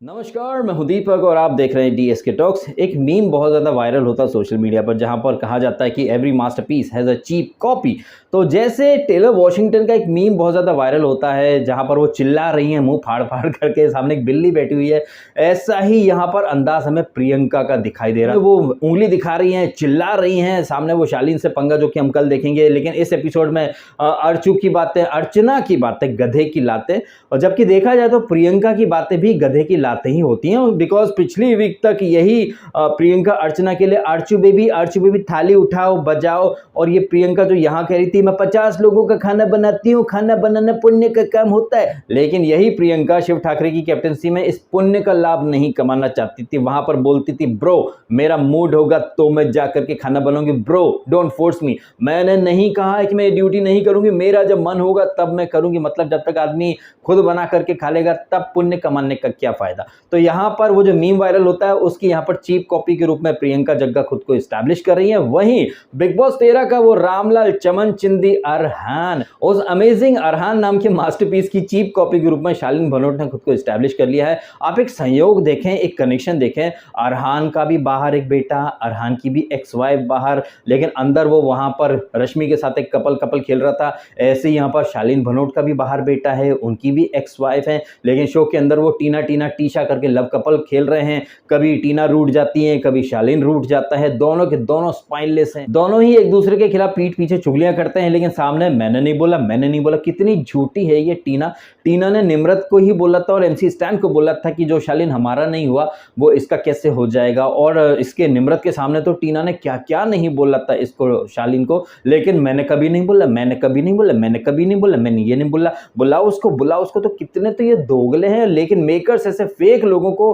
नमस्कार, मैं हूं दीपक और आप देख रहे हैं डीएसके टॉक्स। एक मीम बहुत ज़्यादा वायरल होता है सोशल मीडिया पर, जहां पर कहा जाता है कि every masterpiece has a cheap copy. तो जैसे टेलर वॉशिंगटन का एक मीम बहुत ज़्यादा वायरल होता है, जहां पर वो चिल्ला रही हैं मुंह फाड़ फाड़ करके, सामने एक बिल्ली बैठी हुई है। ऐसा ही यहाँ पर अंदाज हमें प्रियंका का दिखाई दे रहा है। वो उंगली दिखा रही हैं, चिल्ला रही हैं, सामने वो शालीन से पंगा जो कि हम कल देखेंगे। लेकिन इस एपिसोड में अर्चू की बातें, अर्चना की बातें, गधे की लातें, और जबकि देखा जाए तो प्रियंका की बातें भी गधे की लातें ही होती हैं। बिकॉज पिछली वीक तक यही प्रियंका अर्चना के लिए अर्चू बेबी थाली उठाओ बजाओ, और ये प्रियंका जो यहाँ कह रही थी मैं 50 लोगों का खाना बनाती हूँ, खाना बनाना पुण्य का काम होता है। लेकिन यही प्रियंका शिव ठाकरे की कैप्टनसी में इस पुण्य का लाभ नहीं कमाना चाहती थी। वहां पर बोलती थी ब्रो मेरा मूड होगा तो मैं जाकर के खाना बनाऊंगी, ब्रो डोंट फोर्स मी। मैंने नहीं कहा है कि मैं ड्यूटी नहीं करूंगी, मेरा जब मन होगा तब मैं करूंगी। मतलब जब तक आदमी खुद बना करके खा लेगा तब पुण्य कमाने का क्या फायदा। तो यहाँ पर वो जो मीम वायरल होता है उसकी यहाँ पर चीप कॉपी के रूप में प्रियंका जग्गा खुद को एस्टैब्लिश कर रही है। वहीं बिग बॉस 13 का वो रामलाल चमन चिंदी अरहान, उस अमेजिंग अरहान नाम के मास्टरपीस की चीप कॉपी के रूप में शालीन भनोट ने खुद को एस्टैब्लिश कर लिया है। आप एक संयोग देखें, एक कनेक्शन देखें, अरहान का भी बाहर एक बेटा, अरहान की भी एक्स वाइफ बाहर, लेकिन अंदर वो वहां पर रश्मि के साथ एक कपल खेल रहा था। ऐसे ही यहाँ पर शालीन भनोट का भी बाहर बेटा है, उनकी भी एक्स वाइफ है, लेकिन शो के अंदर वो टीना टीशा करके लव कपल खेल रहे हैं। कभी टीना रूठ जाती है, कभी शालीन रूठ जाता है। दोनों के दोनों स्पाइनलेस हैं, दोनों ही एक दूसरे के खिलाफ पीठ पीछे चुगलियां करते हैं, लेकिन सामने मैंने नहीं बोला। कितनी झूठी है ये टीना ने निम्रत को ही बोला था और एमसी स्टैन को बोला था कि जो शालीन हमारा नहीं हुआ वो इसका कैसे हो जाएगा। और इसके निम्रत के सामने तो टीना ने क्या क्या नहीं बोला था इसको, शालीन को। लेकिन मैंने कभी नहीं बोला, मैंने ये नहीं बोला, बुलाओ उसको। तो कितने तो ये दोगले हैं। लेकिन मेकर्स ऐसे फेक लोगों को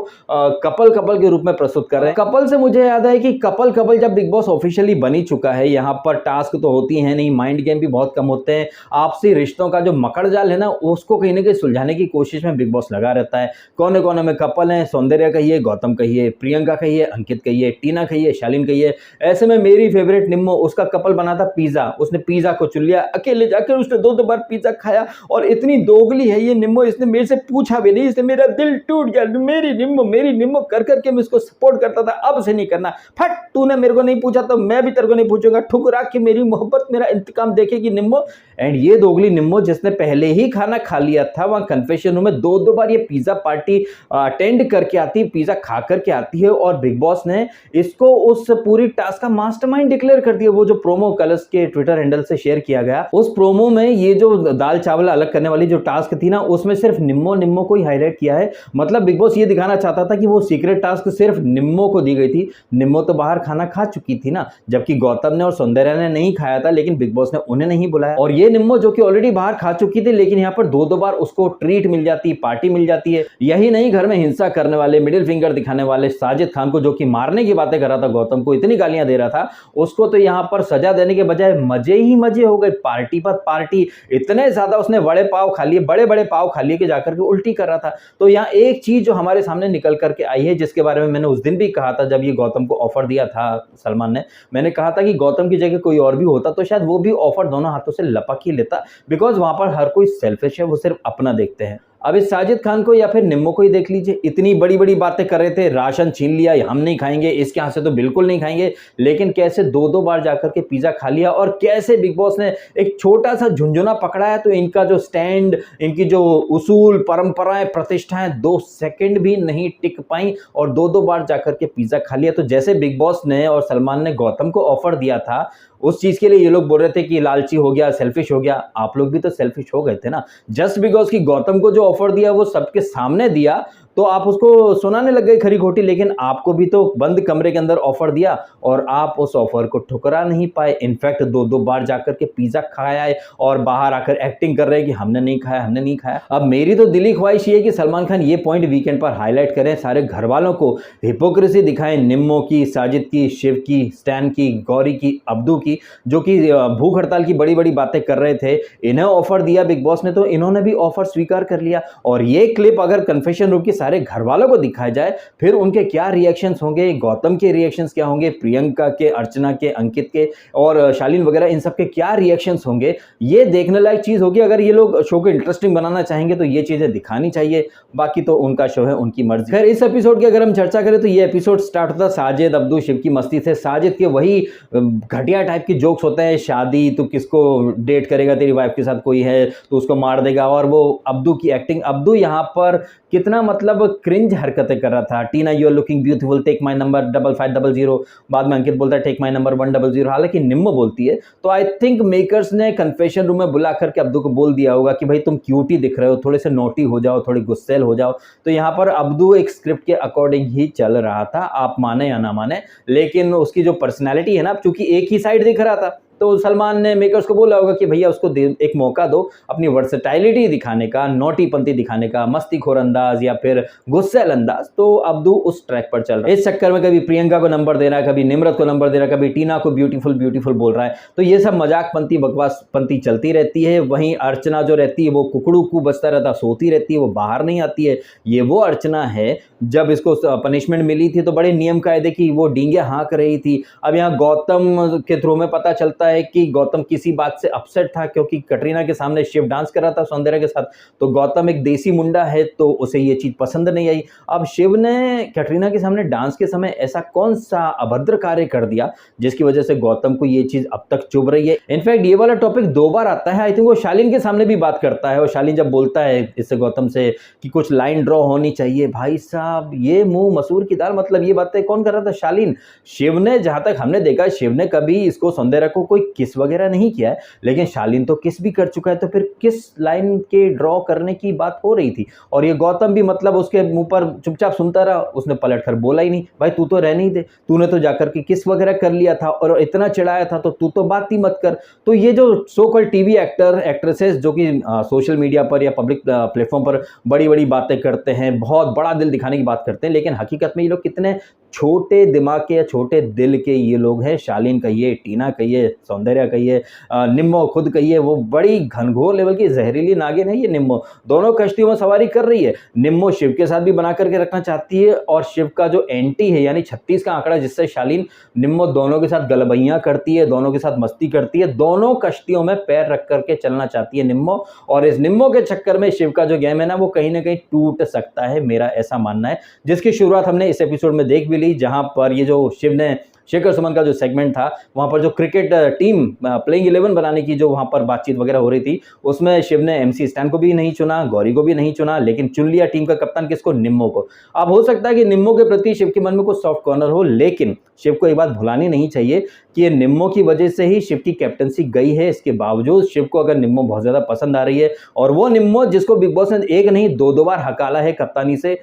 कपल के रूप में प्रस्तुत कर रहे हैं। कपल से मुझे याद है कि कपल जब बिग बॉस ऑफिशियली बन ही चुका है, यहाँ पर टास्क तो होती है नहीं, माइंड गेम भी बहुत कम होते हैं। आपसी रिश्तों का जो मकड़ जाल है ना, उसको कहीं ना कहीं सुलझाने की कोशिश में बिग बॉस लगा रहता है। कोने कोने में कपल हैं, सौंदर्या कहिए, गौतम कहिए, प्रियंका कहिए, अंकित कहिए, टीना कहिए, शालीन कहिए। ऐसे में मेरी फेवरेट निम्मो, उसका कपल बना था पिज्जा। उसने पिज्जा को चुन लिया, अकेले जाकर उसने दो बार पिज्जा खाया। और इतनी दोगली है ये निम्मो, इसने मेरे से पूछा भी नहीं, इसने मेरा दिल टूट गया। मेरी निम्मो कर करके मैं इसको सपोर्ट करता था, अब से नहीं करना। फट, तूने मेरे को नहीं पूछा तो मैं भी तेरे को नहीं पूछूंगा। ठुकरा के मेरी मोहब्बत, मेरा इंतकाम देखेगी निम्मो। एंड ये दोगली निम्मो जिसने पहले ही खाना खा लिया था, वहां कन्फेशन रूम में दो बार ये पिज्जा पार्टी अटेंड करके आती है, पिज्जा खा करके आती है। और बिग बॉस ने इसको उस पूरी टास्क का मास्टरमाइंड डिक्लेयर कर दिया। वो जो प्रोमो कलर्स के ट्विटर हैंडल से शेयर किया गया, उस प्रोमो में ये जो दाल चावल अलग करने वाली जो टास्क थी ना, उसमें सिर्फ निम्मो को ही हाईलाइट किया है। मतलब बिग बॉस ये दिखाना चाहता था कि वो सीक्रेट टास्क सिर्फ निम्मो को दी गई थी। निम्मो तो बाहर खाना खा चुकी थी ना, जबकि गौतम ने और सौंदर्या ने नहीं खाया था, लेकिन बिग बॉस ने उन्हें नहीं बुलाया। और ये निम्मो जो कि ऑलरेडी बाहर खा चुकी थी, लेकिन यहाँ पर दो बार उसको ट्रीट मिल जाती, पार्टी मिल जाती है। यही नहीं, घर में हिंसा करने वाले, मिडिल फिंगर दिखाने वाले साजिद खान को, जो कि मारने की बातें कर रहा था, गौतम को इतनी गालियां दे रहा था, उसको तो यहाँ पर सजा देने के बजाय मजे ही मजे हो गए। पार्टी पर पार्टी, इतने ज्यादा उसने बड़े पाव खा लिए, बड़े पाव खा लिए कि जाकर के उल्टी कर रहा था। तो यहाँ एक चीज जो हमारे सामने निकल करके आई है, जिसके बारे में मैंने उस दिन भी कहा था जब ये गौतम को ऑफर दिया था सलमान ने, मैंने कहा था कि गौतम की जगह कोई और भी होता तो शायद वो भी ऑफर दोनों हाथों से लपक ही लेता। बिकॉज वहां पर हर कोई सेल्फिश है, वो सिर्फ अपना देखते हैं। अब इस साजिद खान को या फिर निम्मो को ही देख लीजिए, इतनी बड़ी बातें कर रहे थे, राशन छीन लिया, हम नहीं खाएंगे, इसके यहाँ से तो बिल्कुल नहीं खाएंगे, लेकिन कैसे दो बार जाकर के पिज्जा खा लिया। और कैसे बिग बॉस ने एक छोटा सा झुंझुना पकड़ा है, तो इनका जो स्टैंड, इनकी जो उसूल, परंपराएं, प्रतिष्ठाएं 2 सेकंड भी नहीं टिक पाई और दो बार जाकर के पिज्जा खा लिया। तो जैसे बिग बॉस ने और सलमान ने गौतम को ऑफर दिया था, उस चीज के लिए ये लोग बोल रहे थे कि लालची हो गया, सेल्फिश हो गया। आप लोग भी तो सेल्फिश हो गए थे ना, जस्ट बिकॉज कि गौतम को जो ऑफर दिया वो सबके सामने दिया, तो आप उसको सुनाने लग गए खरी खोटी। लेकिन आपको भी तो बंद कमरे के अंदर ऑफर दिया और आप उस ऑफर को ठुकरा नहीं पाए। इनफैक्ट दो बार जाकर के पिज्जा खाया है और बाहर आकर एक्टिंग कर रहे हैं कि हमने नहीं खाया। अब मेरी तो दिली ख्वाहिश ये कि सलमान खान ये पॉइंट वीकेंड पर हाईलाइट करें, सारे घर वालों को हिपोक्रेसी दिखाएं, निम्मो की, साजिद की, शिव की, स्टैन की, गौरी की, अब्दू की, जो कि भूख हड़ताल की बड़ी बातें कर रहे थे। इन्हें ऑफर दिया बिग बॉस ने, तो इन्होंने भी ऑफर स्वीकार कर लिया। और ये क्लिप अगर कन्फेशन रूम की सारे घर वालों को दिखाया जाए, फिर उनके क्या रिएक्शंस होंगे, गौतम के रिएक्शंस क्या होंगे, प्रियंका के, अर्चना के, अंकित के और शालीन वगैरह इन सब के क्या रिएक्शंस होंगे, ये देखने लायक चीज़ होगी। अगर ये लोग शो को इंटरेस्टिंग बनाना चाहेंगे तो ये चीज़ें दिखानी चाहिए, बाकी तो उनका शो है, उनकी मर्जी। खैर इस एपिसोड की अगर हम चर्चा करें तो ये एपिसोड स्टार्ट होता साजिद अब्दू शिव की मस्ती से। साजिद के वही घटिया टाइप के जोक्स होते हैं, शादी तो किसको डेट करेगा, तेरी वाइफ के साथ कोई है तो उसको मार देगा, और वो अब्दू की एक्टिंग, अब्दू यहाँ पर कितना मतलब क्रिंज हरकतें कर रहा था। Tina you are looking beautiful, take my number 5500, बाद में अंकित बोलता है टेक माय नंबर 100, हालांकि निम्मो बोलती है। तो आई थिंक मेकर्स ने कन्फेशन रूम में बुला करके अब्दू को बोल दिया होगा कि भाई तुम क्यूट ही दिख रहे हो, थोड़े से नोटी हो जाओ, थोड़ी गुस्सेल हो जाओ। तो यहाँ पर अब्दू एक स्क्रिप्ट के अकॉर्डिंग ही चल रहा था, आप माने या ना माने, लेकिन उसकी जो पर्सनैलिटी है ना, चूंकि एक ही साइड दिख रहा था, तो सलमान ने मेकर्स को बोला होगा कि भैया उसको एक मौका दो अपनी वर्सेटाइलिटी दिखाने का, नोटीपंती दिखाने का, मस्तीखोर अंदाज या फिर गुस्सेल अंदाज। तो अब्दू उस ट्रैक पर चल रहा है। इस चक्कर में कभी प्रियंका को नंबर दे रहा है, कभी निम्रत को नंबर दे रहा है, कभी टीना को ब्यूटीफुल ब्यूटीफुल बोल रहा है। तो ये सब मजाक पंती बकवास पंती चलती रहती है। वहीं अर्चना जो रहती है वो कुकड़ू को बजता रहता, सोती रहती है, वो बाहर नहीं आती है। ये वो अर्चना है जब इसको पनिशमेंट मिली थी तो बड़े नियम कायदे की वो डींगे हाँक रही थी। अब यहाँ गौतम के थ्रू में पता चलता है कि गौतम किसी बात से अपसेट था क्योंकि कटरीना के सामने शिव डांस कर रहा था सौंदर्य के साथ। तो गौतम एक देसी मुंडा है तो उसे ये चीज पसंद नहीं आई। अब शिव ने कटरीना के सामने डांस के समय ऐसा कौन सा अभद्र कार्य कर दिया जिसकी वजह से गौतम को ये चीज अब तक चुभ रही है। इनफैक्ट ये वाला टॉपिक 2 बार आता है। आई थिंक वो शालीन के सामने भी बात करता है और शालीन जब बोलता है इससे गौतम से कि कुछ लाइन ड्रॉ होनी चाहिए, भाई साहब ये मुंह मसूर की दाल, मतलब ये बातें कौन कर रहा था? शालीन। शिव ने, जहां तक हमने देखा, शिव ने कभी इसको सौंदर्य को कोई किस वगैरह नहीं किया है, लेकिन शालीन तो किस भी कर चुका है, तो फिर किस लाइन के ड्रॉ करने की बात हो रही थी। और ये गौतम भी मतलब उसके मुंह पर चुपचाप सुनता रहा, उसने पलट कर बोला ही नहीं, भाई तू तो रहने ही दे, तूने तो जाकर के किस वगैरह कर लिया था और इतना चिढ़ाया था तो तू तो बात ही मत कर। तो ये जो so called TV actor actresses जो कि सोशल मीडिया पर या पब्लिक प्लेटफॉर्म पर बड़ी बड़ी बातें करते हैं, बहुत बड़ा दिल दिखाने की बात करते हैं, लेकिन हकीकत में ये लोग कितने छोटे दिमाग के या छोटे दिल के ये लोग हैं। शालीन कहिए, टीना कहिए, सौंदर्या कहिए, निम्मो खुद कहिए, वो बड़ी घनघोर लेवल की जहरीली नागिन है ये निम्मो। दोनों कश्तियों में सवारी कर रही है। निम्मो शिव के साथ भी बना करके रखना चाहती है और शिव का जो एंटी है यानी 36 का आंकड़ा जिससे शालीन निम्मो दोनों के साथ गलबैयां करती है, दोनों के साथ मस्ती करती है, दोनों कश्तियों में पैर रख करके चलना चाहती है निम्मो। और इस निम्मो के चक्कर में शिव का जो गेम है ना वो कहीं ना कहीं टूट सकता है, मेरा ऐसा मानना है, जिसकी शुरुआत हमने इस एपिसोड में देख भी ली, जहां पर ये जो शिव ने शेखर सुमन का जो सेगमेंट था वहां पर जो क्रिकेट टीम प्लेइंग 11 बनाने की जो वहां पर बातचीत वगैरह हो रही थी, उसमें शिव ने एमसी स्टैन को भी नहीं चुना, गौरी को भी नहीं चुना, लेकिन चुन लिया टीम का कप्तान किसको? निम्मो को। अब हो सकता है कि निम्मो के प्रति शिव के मन में कुछ सॉफ्ट कॉर्नर हो, लेकिन शिव को एक बात भुलानी नहीं चाहिए कि ये निम्मो की वजह से ही शिव की कैप्टनसी गई है। इसके बावजूद शिव को अगर निम्मो बहुत ज्यादा पसंद आ रही है, और वो निम्मो जिसको बिग बॉस ने एक नहीं 2 बार हकाला है कप्तानी से,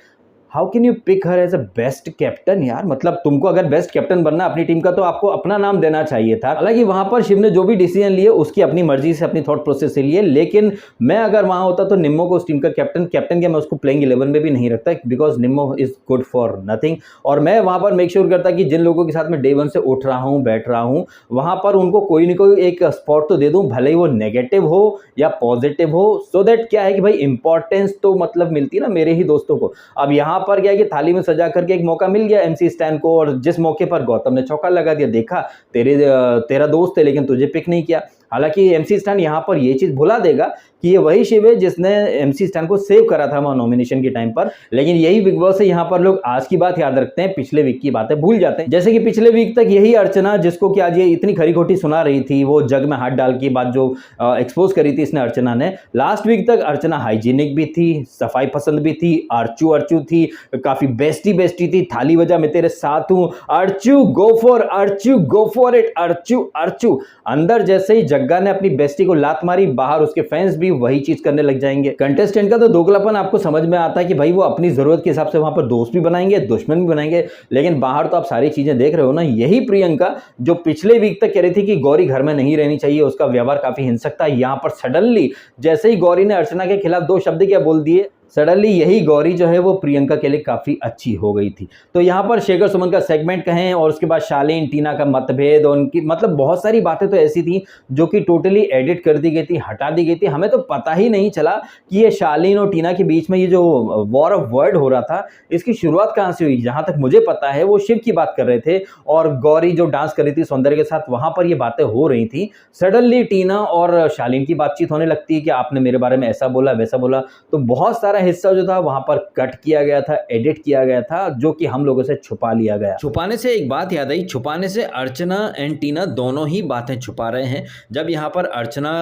how can you pick her as a best captain यार? मतलब तुमको अगर बेस्ट कैप्टन बनना अपनी टीम का तो आपको अपना नाम देना चाहिए था। हालांकि वहां पर शिव ने जो भी डिसीजन लिए उसकी अपनी मर्जी से, अपनी थॉट प्रोसेस से लिए, लेकिन मैं अगर वहां होता तो निम्मो को उस टीम का कैप्टन क्या मैं उसको प्लेइंग 11 में भी नहीं रखता, because Nimmo is good for nothing. और मैं वहां पर मेक श्योर करता कि जिन लोगों के साथ मैं डे 1 से उठ रहा हूं, बैठ रहा हूं, वहां पर उनको कोई ना कोई एक स्पॉट तो दे दूं, भले ही वो नेगेटिव हो या पॉजिटिव हो, सो दैट क्या है कि भाई इंपॉर्टेंस तो मतलब मिलती है ना मेरे ही दोस्तों को। अब यहां पर क्या है कि थाली में सजा करके एक मौका मिल गया एमसी स्टैन को, और जिस मौके पर गौतम ने चौका लगा दिया, देखा तेरा दोस्त है लेकिन तुझे पिक नहीं किया। हालांकि एमसी स्टैन यहां पर यह चीज भुला देगा कि ये वही शिव है जिसने एमसी स्टैन को सेव करा था वहां नॉमिनेशन के टाइम पर, लेकिन यही बिग बॉस है, यहां पर लोग आज की बात याद रखते हैं, पिछले वीक की बातें भूल जाते हैं। जैसे कि पिछले वीक तक यही अर्चना, जिसको कि आज ये इतनी खरी खोटी सुना रही थी, वो जग में हाथ डाल की बात जो एक्सपोज करी थी इसने अर्चना ने, लास्ट वीक तक अर्चना हाइजीनिक भी थी, सफाई पसंद भी थी, अर्चू थी, काफी बेस्टी थी, थाली बजा मैं तेरे साथ हूं, Archu go for it, Archu. अंदर जैसे ही जग्गा ने अपनी बेस्टी को लात मारी, बाहर उसके फैंस भी वही चीज करने लग जाएंगे। कंटेस्टेंट का तो दोगलापन आपको समझ में आता है कि भाई वो अपनी जरूरत के हिसाब से वहां पर दोस्त भी बनाएंगे, दुश्मन भी बनाएंगे, लेकिन बाहर तो आप सारी चीजें देख रहे हो ना। यही प्रियंका जो पिछले वीक तक कह रही थी कि गौरी घर में नहीं रहनी चाहिए, उसका व्यवहार काफी हिंसक था, यहां पर सडनली जैसे ही गौरी ने अर्चना के खिलाफ 2 शब्द क्या बोल दिए, सडनली यही गौरी जो है वो प्रियंका के लिए काफ़ी अच्छी हो गई थी। तो यहाँ पर शेखर सुमन का सेगमेंट कहें और उसके बाद शालीन टीना का मतभेद और उनकी मतलब बहुत सारी बातें तो ऐसी थी जो कि टोटली एडिट कर दी गई थी, हटा दी गई थी। हमें तो पता ही नहीं चला कि ये शालीन और टीना के बीच में ये जो वॉर ऑफ वर्ड हो रहा था, इसकी शुरुआत कहाँ से हुई। जहाँ तक मुझे पता है वो शिव की बात कर रहे थे और गौरी जो डांस कर रही थी सौंदर्य के साथ, वहाँ पर ये बातें हो रही थी। सडनली टीना और शालीन की बातचीत होने लगती है कि आपने मेरे बारे में ऐसा बोला वैसा बोला। तो बहुत सारा हिस्सा जो था वहाँ पर कट किया गया था, एडिट किया गया था, जो कि हम लोगों से छुपा लिया गया। छुपाने से एक बात याद आई, छुपाने से अर्चना एंड टीना दोनों ही बातें छुपा रहे हैं। जब यहाँ पर अर्चना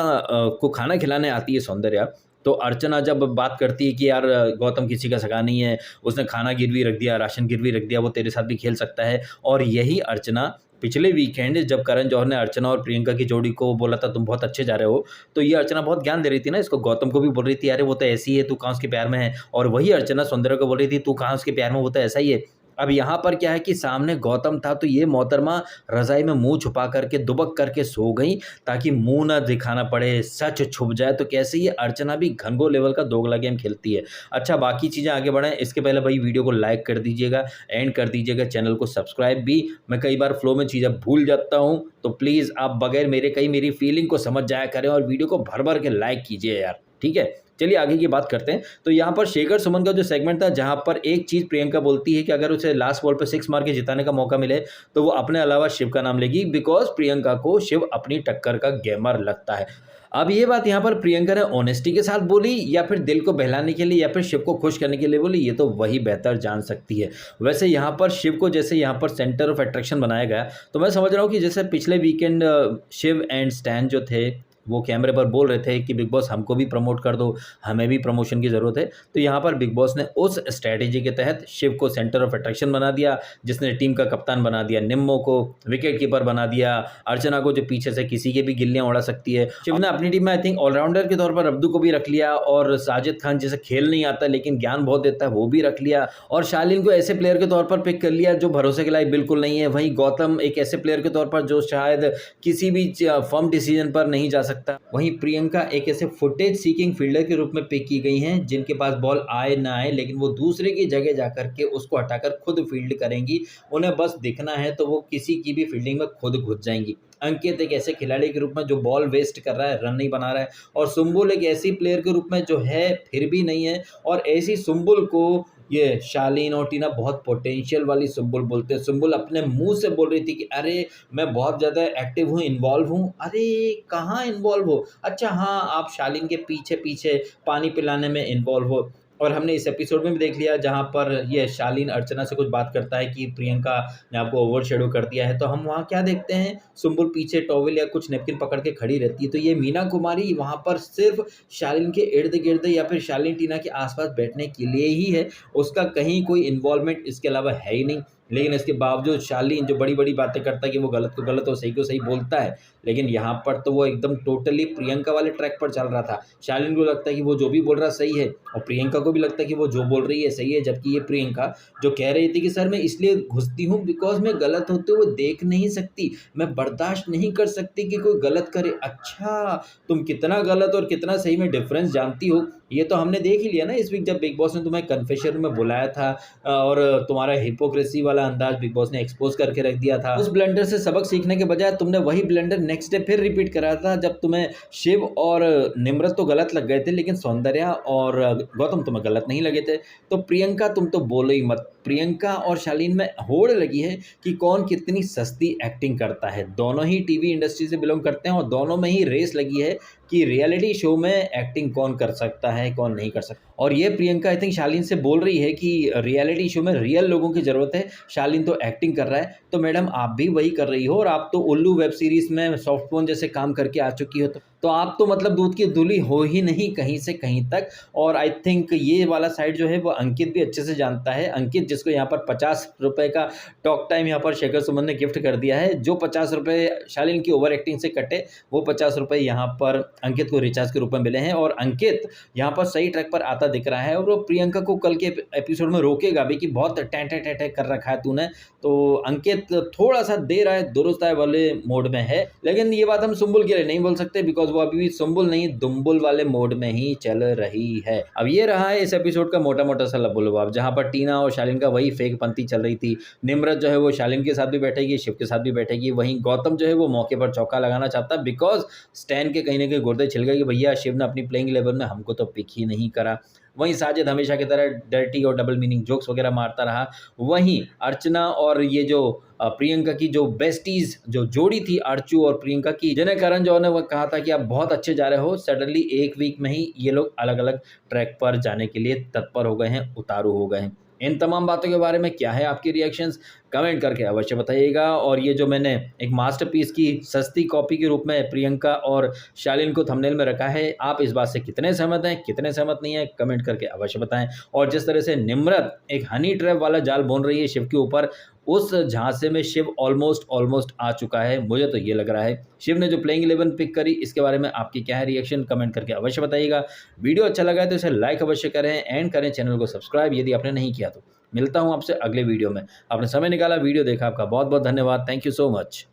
को खाना खिलाने आती है सौंदर्या, तो अर्चना जब बात करती है कि यार गौतम किसी का सगा नहीं है, उसने खाना गिरवी रख दिया, राशन गिरवी रख दिया, वो तेरे साथ भी खेल सकता है। और यही अर्चना पिछले वीकेंड जब करण जौहर ने अर्चना और प्रियंका की जोड़ी को बोला था तुम बहुत अच्छे जा रहे हो, तो ये अर्चना बहुत ज्ञान दे रही थी ना इसको, गौतम को भी बोल रही थी अरे वो तो ऐसी है, तू कहाँ उसके प्यार में है। और वही अर्चना सौंदर्य को बोल रही थी तू कहाँ उसके प्यार में, वो तो ऐसा ही है। अब यहाँ पर क्या है कि सामने गौतम था, तो ये मोहतरमा रज़ाई में मुंह छुपा करके दुबक करके सो गई ताकि मुंह ना दिखाना पड़े, सच छुप जाए। तो कैसे ये अर्चना भी घनघोर लेवल का दोगला गेम खेलती है। अच्छा, बाकी चीज़ें आगे बढ़ें इसके पहले भाई वीडियो को लाइक कर दीजिएगा, एंड कर दीजिएगा चैनल को सब्सक्राइब भी। मैं कई बार फ्लो में चीज़ें भूल जाता हूँ, तो प्लीज़ आप बगैर मेरे कहीं मेरी फीलिंग को समझ जाया करें और वीडियो को भर भर के लाइक कीजिए यार, ठीक है। चलिए आगे की बात करते हैं। तो यहाँ पर शेखर सुमन का जो सेगमेंट था, जहाँ पर एक चीज़ प्रियंका बोलती है कि अगर उसे लास्ट बॉल पे 6 मार के जिताने का मौका मिले तो वो अपने अलावा शिव का नाम लेगी, बिकॉज प्रियंका को शिव अपनी टक्कर का गेमर लगता है। अब ये बात यहाँ पर प्रियंका ने ऑनेस्टी के साथ बोली या फिर दिल को बहलाने के लिए या फिर शिव को खुश करने के लिए बोली, ये तो वही बेहतर जान सकती है। वैसे यहाँ पर शिव को जैसे यहाँ पर सेंटर ऑफ अट्रैक्शन बनाया गया, तो मैं समझ रहा हूँ कि जैसे पिछले वीकेंड शिव एंड स्टैन जो थे वो कैमरे पर बोल रहे थे कि बिग बॉस हमको भी प्रमोट कर दो, हमें भी प्रमोशन की ज़रूरत है। तो यहाँ पर बिग बॉस ने उस स्ट्रैटेजी के तहत शिव को सेंटर ऑफ अट्रैक्शन बना दिया, जिसने टीम का कप्तान बना दिया निम्मो को, विकेट कीपर बना दिया अर्चना को जो पीछे से किसी के भी गिल्लियाँ उड़ा सकती है। शिव ने अपनी टीम में आई थिंक ऑलराउंडर के तौर पर अब्दू को भी रख लिया, और साजिद खान जिसे खेल नहीं आता लेकिन ज्ञान बहुत देता है वो भी रख लिया, और शालीन को ऐसे प्लेयर के तौर पर पिक कर लिया जो भरोसे के लायक बिल्कुल नहीं है। वहीं गौतम एक ऐसे प्लेयर के तौर पर जो शायद किसी भी फर्म डिसीजन पर नहीं जा सकता। वहीं प्रियंका एक ऐसे फुटेज सीकिंग फील्डर के रूप में पिक की गई हैं जिनके पास बॉल आए ना आए लेकिन वो दूसरे की जगह जाकर के उसको हटाकर खुद फील्ड करेंगी। उन्हें बस दिखना है तो वो किसी की भी फील्डिंग में खुद घुस जाएंगी। अंकित एक ऐसे खिलाड़ी के रूप में जो बॉल वेस्ट कर रहा है, रन नहीं बना रहा है, और सुम्बुल एक ऐसी प्लेयर के रूप में जो है फिर भी नहीं है। और ऐसी सुम्बुल को ये शालीन और टीना बहुत पोटेंशियल वाली सुम्बुल बोलते हैं। सुम्बुल अपने मुंह से बोल रही थी कि अरे मैं बहुत ज़्यादा एक्टिव हूँ, इन्वॉल्व हूँ। अरे कहाँ इन्वॉल्व हो? अच्छा हाँ, आप शालीन के पीछे पीछे पानी पिलाने में इन्वॉल्व हो। और हमने इस एपिसोड में भी देख लिया जहाँ पर ये शालीन अर्चना से कुछ बात करता है कि प्रियंका ने आपको ओवर शेडो कर दिया है, तो हम वहाँ क्या देखते हैं, सुम्बुल पीछे टॉवल या कुछ नैपकिन पकड़ के खड़ी रहती है। तो ये मीना कुमारी वहाँ पर सिर्फ शालीन के इर्द गिर्द या फिर शालीन टीना के आसपास बैठने के लिए ही है, उसका कहीं कोई इन्वॉल्वमेंट इसके अलावा है ही नहीं। लेकिन इसके बावजूद शालीन जो बड़ी बड़ी बातें करता है कि वो गलत को गलत और सही को सही बोलता है, लेकिन यहाँ पर तो वो एकदम टोटली प्रियंका वाले ट्रैक पर चल रहा था। शालीन को लगता है कि वो जो भी बोल रहा सही है और प्रियंका को भी लगता है कि वो जो बोल रही है सही है, जबकि ये प्रियंका जो कह रही थी कि सर मैं इसलिए घुसती हूँ बिकॉज मैं गलत होते हुए देख नहीं सकती, मैं बर्दाश्त नहीं कर सकती कि कोई गलत करे। अच्छा, तुम कितना गलत और कितना सही में डिफरेंस जानती हो ये तो हमने देख ही लिया ना इस वीक, जब बिग बॉस ने तुम्हें कन्फेशन में बुलाया था और तुम्हारा हिपोक्रेसी वाला अंदाज बिग बॉस ने एक्सपोज करके रख दिया था। उस ब्लंडर से सबक सीखने के बजाय तुमने वही ब्लंडर नेक्स्ट डे फिर रिपीट कराया था, जब तुम्हें शिव और निम्रत तो गलत लग गए थे लेकिन सौंदर्या और गौतम तुम्हें गलत नहीं लगे थे। तो प्रियंका तुम तो बोलो ही मत। प्रियंका और शालीन में होड़ लगी है कि कौन कितनी सस्ती एक्टिंग करता है। दोनों ही टीवी इंडस्ट्री से बिलोंग करते हैं और दोनों में ही रेस लगी है कि रियलिटी शो में एक्टिंग कौन कर सकता है कौन नहीं कर सकता। और ये प्रियंका आई थिंक शालीन से बोल रही है कि रियलिटी शो में रियल लोगों की ज़रूरत है, शालीन तो एक्टिंग कर रहा है, तो मैडम आप भी वही कर रही हो। और आप तो उल्लू वेब सीरीज़ में सॉफ्टपोन जैसे काम करके आ चुकी हो, तो आप तो मतलब दूध की धुली हो ही नहीं कहीं से कहीं तक। और आई थिंक ये वाला साइड जो है वो अंकित भी अच्छे से जानता है। अंकित जिसको यहाँ पर 50 रुपये का टॉक टाइम यहाँ पर शेखर सुमन ने गिफ्ट कर दिया है, जो 50 रुपये शालीन की ओवर एक्टिंग से कटे वो 50 रुपये यहाँ पर अंकित को रिचार्ज के रूप में मिले हैं। और अंकित यहाँ पर सही ट्रैक पर आता दिख रहा है और वो प्रियंका को कल के एपिसोड में रोकेगा भी कि बहुत टैंटे टैंटे कर रखा है तूने। तो अंकित थोड़ा सा दे रहा है, दुरुस्त है वाले मोड में है। लेकिन ये बात हम सुम्बुल के लिए नहीं बोल सकते बिकॉज वो अभी भी सुम्बुल नहीं दुम्बुल वाले मोड में ही चल रही है। अब ये रहा है इस एपिसोड का मोटा मोटा सा लबोलुबाब, जहां पर टीना और शालीन का वही फेक पंती चल रही थी। निम्रत जो है वो शालीन के साथ भी बैठेगी, शिव के साथ भी बैठेगी। वहीं गौतम जो है वो मौके पर चौका लगाना चाहता है बिकॉज स्टैन के कहीं ना कहीं गुर्दे छिल गए कि भैया शिव ने अपनी प्लेइंग 11 में हमको तो पिक ही नहीं करा। वहीं साजिद हमेशा की तरह डर्टी और डबल मीनिंग जोक्स वगैरह मारता रहा। वहीं अर्चना और ये जो प्रियंका की जो बेस्टीज जो जोड़ी थी अर्चू और प्रियंका की, जिन्हें करण जौहर ने वो कहा था कि आप बहुत अच्छे जा रहे हो, सडनली एक वीक में ही ये लोग अलग अलग ट्रैक पर जाने के लिए तत्पर हो गए हैं, उतारू हो गए हैं। इन तमाम बातों के बारे में क्या है आपके रिएक्शंस, कमेंट करके अवश्य बताइएगा। और ये जो मैंने एक मास्टरपीस की सस्ती कॉपी के रूप में प्रियंका और शालीन को थंबनेल में रखा है, आप इस बात से कितने सहमत हैं, कितने सहमत नहीं हैं, कमेंट करके अवश्य बताएं। और जिस तरह से निम्रत एक हनी ट्रैप वाला जाल बुन रही है शिव के ऊपर, उस झांसे में शिव ऑलमोस्ट आ चुका है, मुझे तो ये लग रहा है। शिव ने जो प्लेइंग 11 पिक करी, इसके बारे में आपकी क्या है रिएक्शन, कमेंट करके अवश्य बताइएगा। वीडियो अच्छा लगा है तो इसे लाइक अवश्य करें एंड करें चैनल को सब्सक्राइब यदि आपने नहीं किया तो। मिलता हूं आपसे अगले वीडियो में। आपने समय निकाला, वीडियो देखा, आपका बहुत बहुत धन्यवाद। Thank you so much.